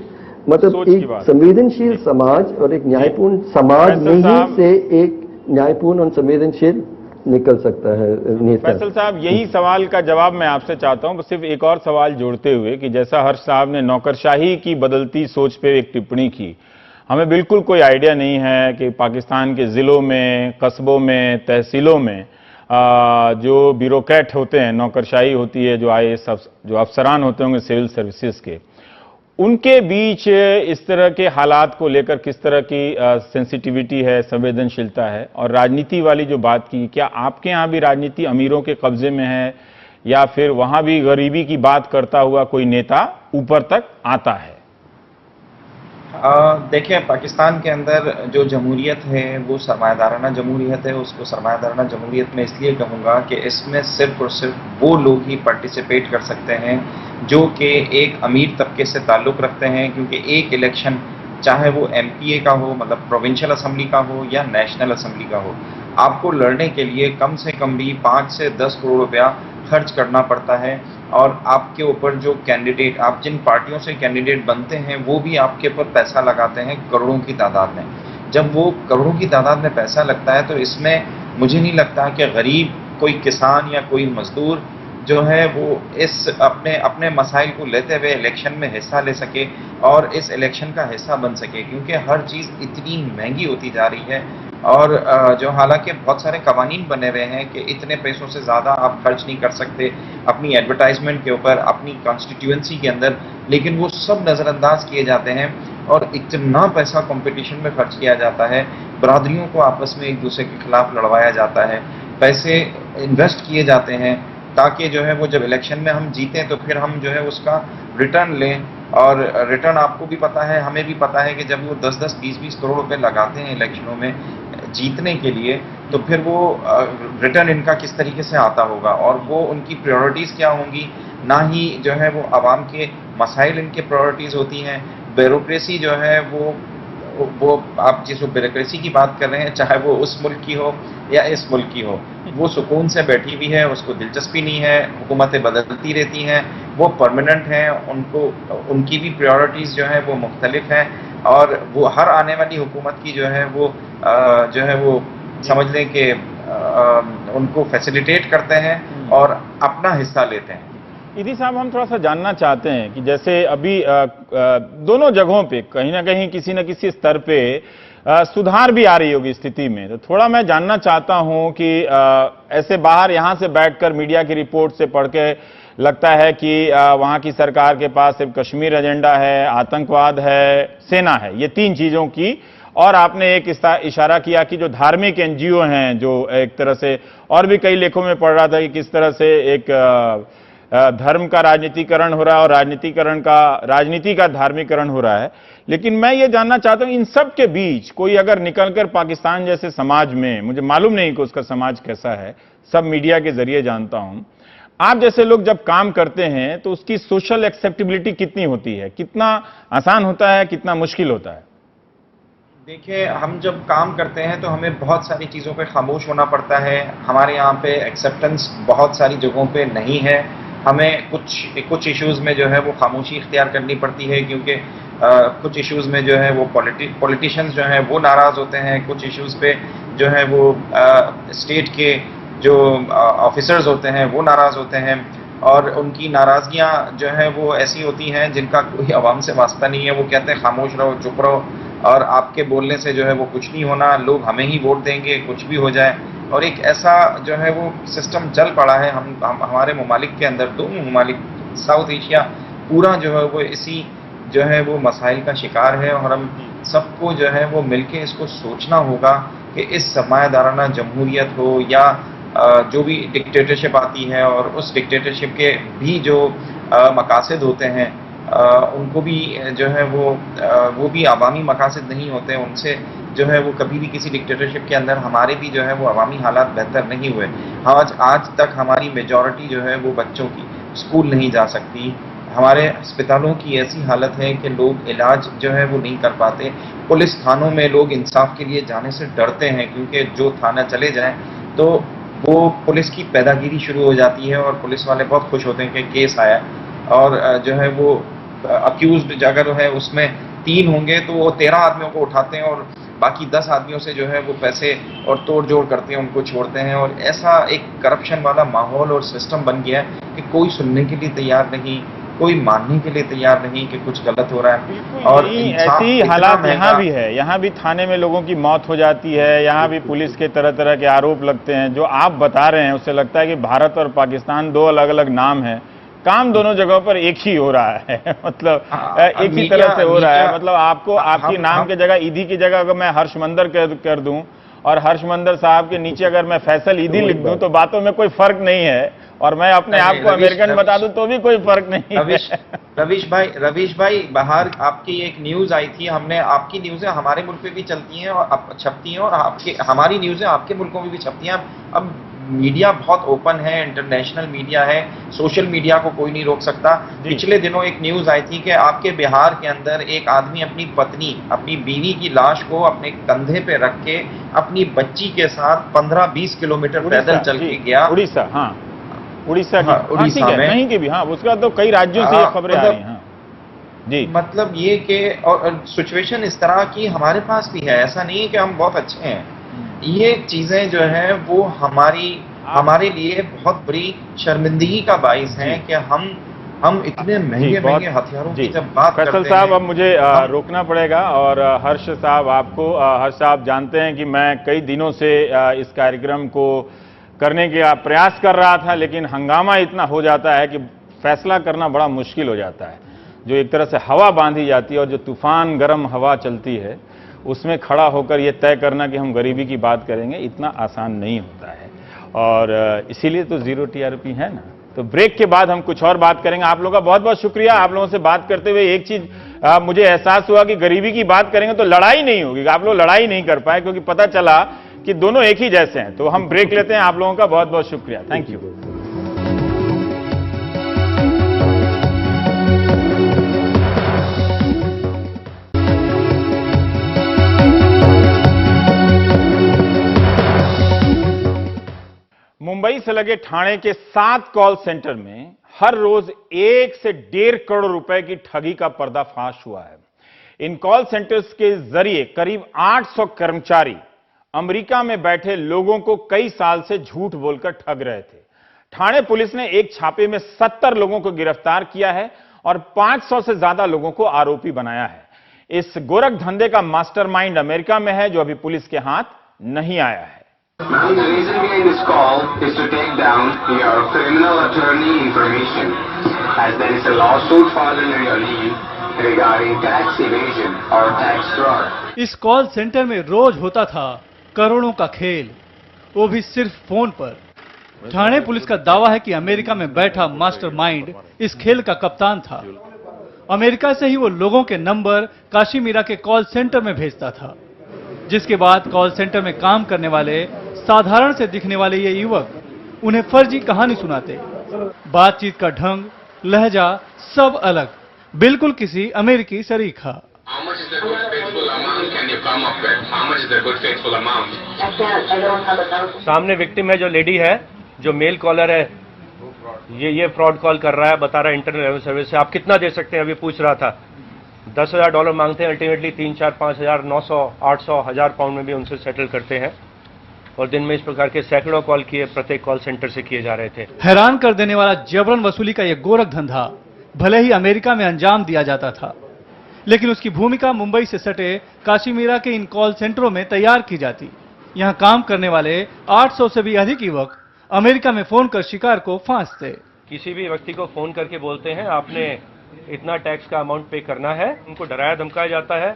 मतलब एक संवेदनशील समाज और एक न्यायपूर्ण समाज में ही से एक न्यायपूर्ण और संवेदनशील निकल सकता है नेता। फैसल साहब, यही सवाल का जवाब मैं आपसे चाहता हूं, सिर्फ एक और सवाल जोड़ते हुए कि जैसा हर्ष साहब ने नौकरशाही की बदलती सोच पे एक टिप्पणी की, हमें बिल्कुल कोई आइडिया नहीं है कि पाकिस्तान के जिलों में, कस्बों में, तहसीलों में जो ब्यूरोक्रेट होते हैं, नौकरशाही होती है, जो आईएएस जो अफसरान होते होंगे सिविल सर्विसेज के, उनके बीच इस तरह के हालात को लेकर किस तरह की सेंसिटिविटी है, संवेदनशीलता है? और राजनीति वाली जो बात की, क्या आपके यहाँ भी राजनीति अमीरों के कब्जे में है, या फिर वहां भी गरीबी की बात करता हुआ कोई नेता ऊपर तक आता है? देखिए, पाकिस्तान के अंदर जो जमहूरियत है वो सरमायादाराना जमहूरियत है। उसको सरमायादाराना जमहूरियत में इसलिए कहूँगा कि इसमें सिर्फ और सिर्फ वो लोग ही पार्टिसिपेट कर सकते हैं जो कि एक अमीर तबके से ताल्लुक़ रखते हैं, क्योंकि एक इलेक्शन, चाहे वो एमपीए का हो, मतलब प्रोविंशियल असम्बली का हो या नेशनल असम्बली का हो, आपको लड़ने के लिए कम से कम भी 5 से 10 करोड़ रुपया खर्च करना पड़ता है। और आपके ऊपर जो कैंडिडेट, आप जिन पार्टियों से कैंडिडेट बनते हैं, वो भी आपके ऊपर पैसा लगाते हैं करोड़ों की तादाद में। जब वो करोड़ों की तादाद में पैसा लगता है तो इसमें मुझे नहीं लगता कि गरीब, कोई किसान या कोई मजदूर जो है वो इस अपने मसाइल को लेते हुए इलेक्शन में हिस्सा ले सके और इस इलेक्शन का हिस्सा बन सके, क्योंकि हर चीज़ इतनी महंगी होती जा रही है। और जो हालांकि बहुत सारे कवानीन बने हुए हैं कि इतने पैसों से ज़्यादा आप खर्च नहीं कर सकते अपनी एडवर्टाइजमेंट के ऊपर, अपनी कॉन्स्टिट्यूएंसी के अंदर, लेकिन वो सब नज़रअंदाज किए जाते हैं और इतना पैसा कंपटीशन में खर्च किया जाता है, बरादरियों को आपस में एक दूसरे के खिलाफ लड़वाया जाता है, पैसे इन्वेस्ट किए जाते हैं ताकि जो है वो जब इलेक्शन में हम जीतें तो फिर हम जो है उसका रिटर्न लें। और रिटर्न आपको भी पता है, हमें भी पता है कि जब वो 10-10, 20-20 करोड़ रुपए लगाते हैं इलेक्शनों में जीतने के लिए, तो फिर वो रिटर्न इनका किस तरीके से आता होगा और वो उनकी प्रायोरिटीज़ क्या होंगी, ना ही जो है वो आवाम के मसाइल इनके प्रायोरिटीज़ होती हैं। ब्यूरोक्रेसी जो है वो आप जिस ब्यूरोक्रेसी की बात कर रहे हैं, चाहे वो उस मुल्क की हो या इस मुल्क की हो, वो सुकून से बैठी हुई है, उसको दिलचस्पी नहीं है, हुकूमतें बदलती रहती हैं, वो परमानेंट हैं, उनको उनकी भी प्रायोरिटीज जो है वो मुख्तलिफ हैं, और वो हर आने वाली हुकूमत की जो है वो समझ लें कि उनको फैसिलिटेट करते हैं और अपना हिस्सा लेते हैं। ईदी साहब, हम थोड़ा सा जानना चाहते हैं कि जैसे अभी दोनों जगहों पे कहीं ना कहीं किसी न किसी स्तर पे सुधार भी आ रही होगी स्थिति में, तो थोड़ा मैं जानना चाहता हूं कि ऐसे बाहर यहां से बैठकर मीडिया की रिपोर्ट से पढ़ के लगता है कि वहां की सरकार के पास सिर्फ कश्मीर एजेंडा है, आतंकवाद है, सेना है, ये तीन चीजों की। और आपने एक इशारा किया कि जो धार्मिक एनजीओ हैं, जो एक तरह से और भी कई लेखों में पढ़ रहा था कि किस तरह से एक धर्म का राजनीतिकरण हो रहा है और राजनीति का धार्मिकरण हो रहा है। लेकिन मैं ये जानना चाहता हूं, इन सब के बीच कोई अगर निकलकर पाकिस्तान जैसे समाज में, मुझे मालूम नहीं कि उसका समाज कैसा है, सब मीडिया के जरिए जानता हूं, आप जैसे लोग जब काम करते हैं तो उसकी सोशल एक्सेप्टेबिलिटी कितनी होती है, कितना आसान होता है, कितना मुश्किल होता है? देखिए, हम जब काम करते हैं तो हमें बहुत सारी चीज़ों पे खामोश होना पड़ता है। हमारे यहाँ पे एक्सेप्टेंस बहुत सारी जगहों पे नहीं है। हमें कुछ इश्यूज़ में जो है वो खामोशी इख्तियार करनी पड़ती है, क्योंकि कुछ इश्यूज़ में जो है वो पॉलिटिशियंस जो हैं वो नाराज़ होते हैं, कुछ इश्यूज़ पे जो है वो स्टेट के जो ऑफिसर्स होते हैं वो नाराज़ होते हैं, और उनकी नाराज़गियाँ जो है वो ऐसी होती हैं जिनका कोई आवाम से वास्ता नहीं है। वो कहते हैं खामोश रहो, चुप रहो, और आपके बोलने से जो है वो कुछ नहीं होना, लोग हमें ही वोट देंगे, कुछ भी हो जाए। और एक ऐसा जो है वो सिस्टम चल पड़ा है हमारे ममालिक के अंदर, दोनों ममालिक, साउथ एशिया पूरा जो है वो इसी जो है वो मसाइल का शिकार है। और हम सबको जो है वो मिलके इसको सोचना होगा कि इस सरमायादाराना जमहूरियत हो या जो भी डिक्टेटरशिप आती है, और उस डिक्टेटरशिप के भी जो मकासद होते हैं उनको भी जो है वो भी अवामी मकासद नहीं होते हैं। उनसे जो है वो कभी भी किसी डिक्टेटरशिप के अंदर हमारे भी जो है वो अवामी हालात बेहतर नहीं हुए। आज तक हमारी मेजॉरिटी जो है वो बच्चों की स्कूल नहीं जा सकती। हमारे अस्पतालों की ऐसी हालत है कि लोग इलाज जो है वो नहीं कर पाते। पुलिस थानों में लोग इंसाफ के लिए जाने से डरते हैं, क्योंकि जो थाना चले जाएं तो वो पुलिस की पैदागिरी शुरू हो जाती है, और पुलिस वाले बहुत खुश होते हैं कि केस आया, और जो है वो अक्यूज्ड अगर है उसमें 3 होंगे तो वो 13 आदमियों को उठाते हैं और बाकी 10 आदमियों से जो है वो पैसे और तोड़ जोड़ करते हैं, उनको छोड़ते हैं। और ऐसा एक करप्शन वाला माहौल और सिस्टम बन गया है कि कोई सुनने के लिए तैयार नहीं, कोई मानने के लिए तैयार नहीं कि कुछ गलत हो रहा है। और ऐसी हालात यहाँ भी है, यहाँ भी थाने में लोगों की मौत हो जाती है, यहाँ भी पुलिस के तरह तरह के आरोप लगते हैं। जो आप बता रहे हैं उससे लगता है कि भारत और पाकिस्तान दो अलग अलग नाम है, काम दोनों जगहों पर एक ही हो रहा है। मतलब एक ही तरह से हो रहा है। मतलब आपको आपकी नाम की जगह ईदी की जगह अगर मैं हर्षमंदर कर दूं और हर्षमंदर साहब के नीचे अगर मैं फैसल ईदी लिख दूं तो बातों में कोई फर्क नहीं है, और मैं अपने आप को अमेरिकन बता दूं तो भी कोई फर्क नहीं है। रवीश भाई, बाहर आपकी एक न्यूज आई थी, हमने आपकी न्यूज़ें हमारे मुल्क में भी चलती हैं और छपती हैं, और हमारी न्यूज़ें आपके मुल्कों में भी छपती हैं। अब मीडिया बहुत ओपन है, इंटरनेशनल मीडिया है, सोशल मीडिया को कोई नहीं रोक सकता। पिछले दिनों एक न्यूज आई थी कि आपके बिहार के अंदर एक आदमी अपनी पत्नी, अपनी बीवी की लाश को अपने कंधे पे रख के अपनी बच्ची के साथ 15-20 किलोमीटर पैदल चल के गया। उड़ीसा, हाँ उड़ीसा में नहीं की भी, हाँ उसका तो कई राज्यों से खबरें आ रही हैं। जी, मतलब ये कि और सिचुएशन इस तरह की हमारे पास भी है, ऐसा नहीं है कि हम बहुत अच्छे हैं। ये चीजें जो है वो हमारे लिए बहुत बड़ी शर्मिंदगी का बाइस है कि हम इतने महंगे हथियारों की जब बात करते हैं। फैसल साहब, अब मुझे रोकना पड़ेगा, और हर्ष साहब हर्ष साहब जानते हैं कि मैं कई दिनों से इस कार्यक्रम को करने का प्रयास कर रहा था, लेकिन हंगामा इतना हो जाता है कि फैसला करना बड़ा मुश्किल हो जाता है। जो एक तरह से हवा बांधी जाती है और जो तूफान गर्म हवा चलती है उसमें खड़ा होकर ये तय करना कि हम गरीबी की बात करेंगे, इतना आसान नहीं होता है। और इसीलिए तो जीरो टीआरपी है ना। तो ब्रेक के बाद हम कुछ और बात करेंगे। आप लोगों का बहुत बहुत शुक्रिया। आप लोगों से बात करते हुए एक चीज मुझे एहसास हुआ कि गरीबी की बात करेंगे तो लड़ाई नहीं होगी। आप लोग लड़ाई नहीं कर पाए क्योंकि पता चला कि दोनों एक ही जैसे हैं। तो हम ब्रेक लेते हैं। आप लोगों का बहुत बहुत शुक्रिया। Thank you. मुंबई से लगे ठाणे के 7 कॉल सेंटर में हर रोज 1 से 1.5 करोड़ रुपए की ठगी का पर्दाफाश हुआ है। इन कॉल सेंटर्स के जरिए करीब 800 कर्मचारी अमेरिका में बैठे लोगों को कई साल से झूठ बोलकर ठग रहे थे। ठाणे पुलिस ने एक छापे में 70 लोगों को गिरफ्तार किया है और 500 से ज्यादा लोगों को आरोपी बनाया है। इस गोरख धंधे का मास्टरमाइंड अमेरिका में है, जो अभी पुलिस के हाथ नहीं आया है। Ma'am, the reason behind this call is to take down your criminal attorney information, as there is a lawsuit filed under your name regarding tax evasion or tax fraud. इस कॉल सेंटर में रोज होता था करोड़ों का खेल, वो भी सिर्फ फोन पर। ठाणे पुलिस का दावा है कि अमेरिका में बैठा मास्टरमाइंड इस खेल का कप्तान था। अमेरिका से ही वो लोगों के नंबर काशी मीरा के कॉल सेंटर में भेजता था, जिसके बाद कॉल सेंटर में काम करने वाले साधारण से दिखने वाले ये युवक उन्हें फर्जी कहानी सुनाते। बातचीत का ढंग, लहजा सब अलग, बिल्कुल किसी अमेरिकी सरीखा। सामने विक्टिम है, जो लेडी है, जो मेल कॉलर है, ये फ्रॉड कॉल कर रहा है, बता रहा है इंटरनेट रेवेन्यू सर्विस से। आप कितना दे सकते हैं? अभी पूछ रहा था। $10,000 मांगते हैं, अल्टीमेटली 3, 4, 5,000, 900, 800, 1000 पाउंड में भी उनसे सेटल करते हैं। और दिन में इस प्रकार के सैकड़ों कॉल किए प्रत्येक कॉल सेंटर से किए जा रहे थे। हैरान कर देने वाला जबरन वसूली का यह गोरख धंधा भले ही अमेरिका में अंजाम दिया जाता था, लेकिन उसकी भूमिका मुंबई से सटे काशी मीरा के इन कॉल सेंटरों में तैयार की जाती। यहाँ काम करने वाले 800 से भी अधिक युवक अमेरिका में फोन कर शिकार को फांसते। किसी भी व्यक्ति को फोन करके बोलते हैं आपने इतना टैक्स का अमाउंट पे करना है। उनको डराया धमकाया जाता है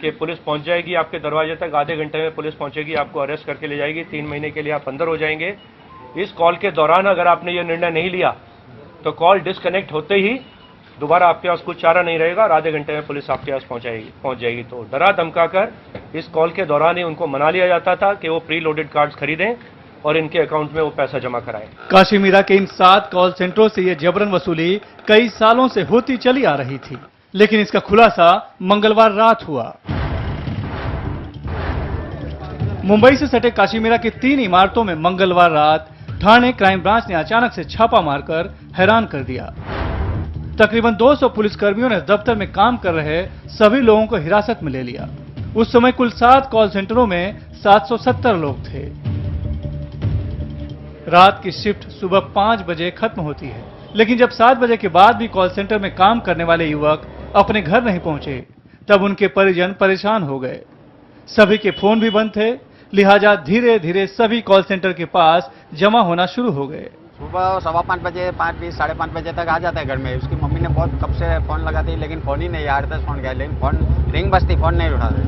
कि पुलिस पहुंच जाएगी आपके दरवाजे तक, आधे घंटे में पुलिस पहुंचेगी, आपको अरेस्ट करके ले जाएगी, 3 महीने के लिए आप अंदर हो जाएंगे। इस कॉल के दौरान अगर आपने ये निर्णय नहीं लिया तो कॉल डिस्कनेक्ट होते ही दोबारा आपके पास कुछ चारा नहीं रहेगा और आधे घंटे में पुलिस आपके पास पहुंच जाएगी। तो डरा धमका कर इस कॉल के दौरान ही उनको मना लिया जाता था कि वो प्री लोडेड कार्ड्स खरीदें और इनके अकाउंट में वो पैसा जमा कराएं। काशी मीरा के इन 7 कॉल सेंटरों से ये जबरन वसूली कई सालों से होती चली आ रही थी, लेकिन इसका खुलासा मंगलवार रात हुआ। मुंबई से सटे काशी मीरा की 3 इमारतों में मंगलवार रात ठाणे क्राइम ब्रांच ने अचानक से छापा मारकर हैरान कर दिया। तकरीबन 200 पुलिसकर्मियों ने दफ्तर में काम कर रहे सभी लोगों को हिरासत में ले लिया। उस समय कुल 7 कॉल सेंटरों में 770 लोग थे। रात की शिफ्ट सुबह 5 बजे खत्म होती है, लेकिन जब 7 बजे के बाद भी कॉल सेंटर में काम करने वाले युवक अपने घर नहीं पहुंचे, तब उनके परिजन परेशान हो गए। सभी के फोन भी बंद थे, लिहाजा धीरे धीरे सभी कॉल सेंटर के पास जमा होना शुरू हो गए। सुबह 5:15 बजे, 5:20, 5:30 बजे तक आ जाता है घर में। उसकी मम्मी ने बहुत कब से फोन लगाती, लेकिन फोन ही नहीं आ रहा था। फोन किया, लेकिन फोन रिंग बजती, फोन नहीं उठा रहे।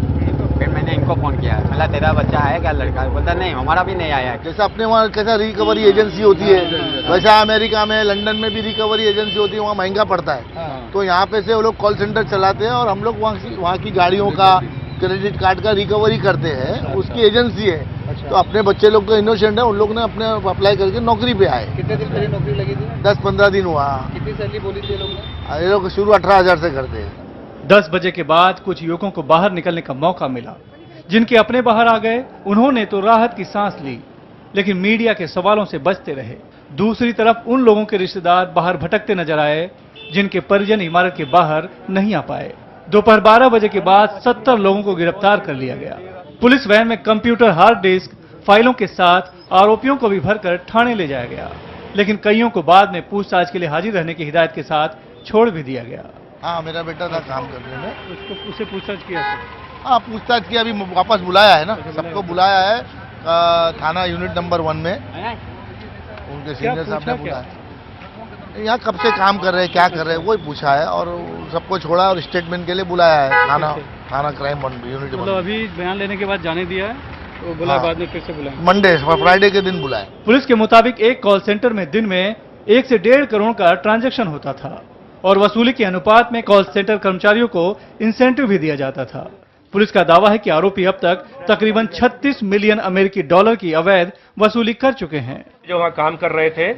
फिर मैंने इनको फोन किया, बोला तेरा बच्चा है क्या, लड़का? बोलता नहीं, हमारा भी नहीं आया है। जैसे अपने वहाँ कैसा रिकवरी एजेंसी होती है, वैसा अमेरिका में, लंदन में भी रिकवरी एजेंसी होती है, वहाँ महंगा पड़ता है। तो यहाँ पे से वो लोग कॉल सेंटर चलाते हैं और हम लोग वहाँ की गाड़ियों का, क्रेडिट कार्ड का रिकवरी करते हैं। उसकी एजेंसी है। तो अपने बच्चे लोग तो इनोसेंट है, उन लोग ने अपने अप्लाई करके नौकरी पे आए। कितने दिन पहले नौकरी लगी थी? 10-15 दिन हुआ। कितनी सैलरी बोली थी लोग ने? ये लोग शुरू 18,000 से करते हैं। 10 बजे के बाद कुछ युवकों को बाहर निकलने का मौका मिला। जिनके अपने बाहर आ गए, उन्होंने तो राहत की सांस ली, लेकिन मीडिया के सवालों से बचते रहे। दूसरी तरफ उन लोगों के रिश्तेदार बाहर भटकते नजर आए, जिनके परिजन इमारत के बाहर नहीं आ पाए। दोपहर 12 बजे के बाद 70 लोगों को गिरफ्तार कर लिया गया। पुलिस वैन में कंप्यूटर, हार्ड डिस्क, फाइलों के साथ आरोपियों को भी भरकर ठाणे ले जाया गया, लेकिन कईयों को बाद में पूछताछ के लिए हाजिर रहने की हिदायत के साथ छोड़ भी दिया गया। हाँ, मेरा बेटा था काम करने में। उससे पूछताछ किया? हाँ, पूछताछ की, अभी वापस बुलाया है ना, सबको बुलाया है थाना यूनिट नंबर 1 में। उनके सीनियर साहब ने बुलाया। यहाँ कब से काम कर रहे हैं, क्या कर रहे हैं, वही पूछा है और सबको छोड़ा और स्टेटमेंट के लिए बुलाया है थाना क्राइम यूनिट। मतलब अभी बयान लेने के बाद जाने दिया है, तो बुलाया। बाद में फिर से बुलाया, मंडे फ्राइडे के दिन बुलाया। पुलिस के मुताबिक एक कॉल सेंटर में दिन में 1 से 1.5 करोड़ का ट्रांजैक्शन होता था और वसूली के अनुपात में कॉल सेंटर कर्मचारियों को इंसेंटिव भी दिया जाता था। पुलिस का दावा है कि आरोपी अब तक तकरीबन 36 मिलियन अमेरिकी डॉलर की अवैध वसूली कर चुके हैं। जो वहाँ काम कर रहे थे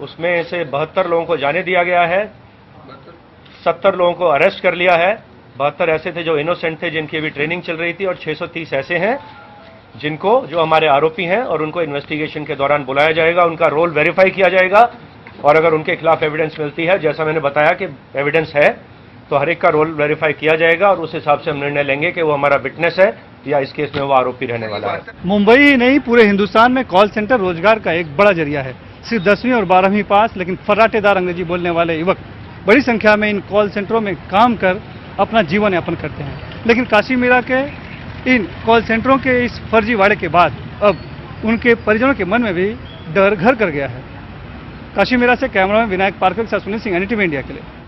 उसमें से 72 लोगों को जाने दिया गया है, 70 लोगों को अरेस्ट कर लिया है। 72 ऐसे थे जो इनोसेंट थे, जिनकी अभी ट्रेनिंग चल रही थी, और 630 ऐसे हैं जिनको, जो हमारे आरोपी हैं, और उनको इन्वेस्टिगेशन के दौरान बुलाया जाएगा, उनका रोल वेरीफाई किया जाएगा और अगर उनके खिलाफ एविडेंस मिलती है, जैसा मैंने बताया कि एविडेंस है, तो हर एक का रोल वेरीफाई किया जाएगा और उस हिसाब से हम निर्णय लेंगे कि वो हमारा विटनेस है या इस केस में वो आरोपी रहने वाला है। मुंबई ही नहीं, पूरे हिंदुस्तान में कॉल सेंटर रोजगार का एक बड़ा जरिया है। सिर्फ 10वीं और 12वीं पास लेकिन फर्राटेदार अंग्रेजी बोलने वाले युवक बड़ी संख्या में इन कॉल सेंटरों में काम कर अपना जीवन यापन करते हैं। लेकिन काशी मीरा के इन कॉल सेंटरों के इस फर्जीवाड़े के बाद अब उनके परिजनों के मन में भी डर घर कर गया है। काशी मीरा से कैमरा में विनायक पार्कर के साथ सुनील सिंह, NDTV इंडिया के लिए।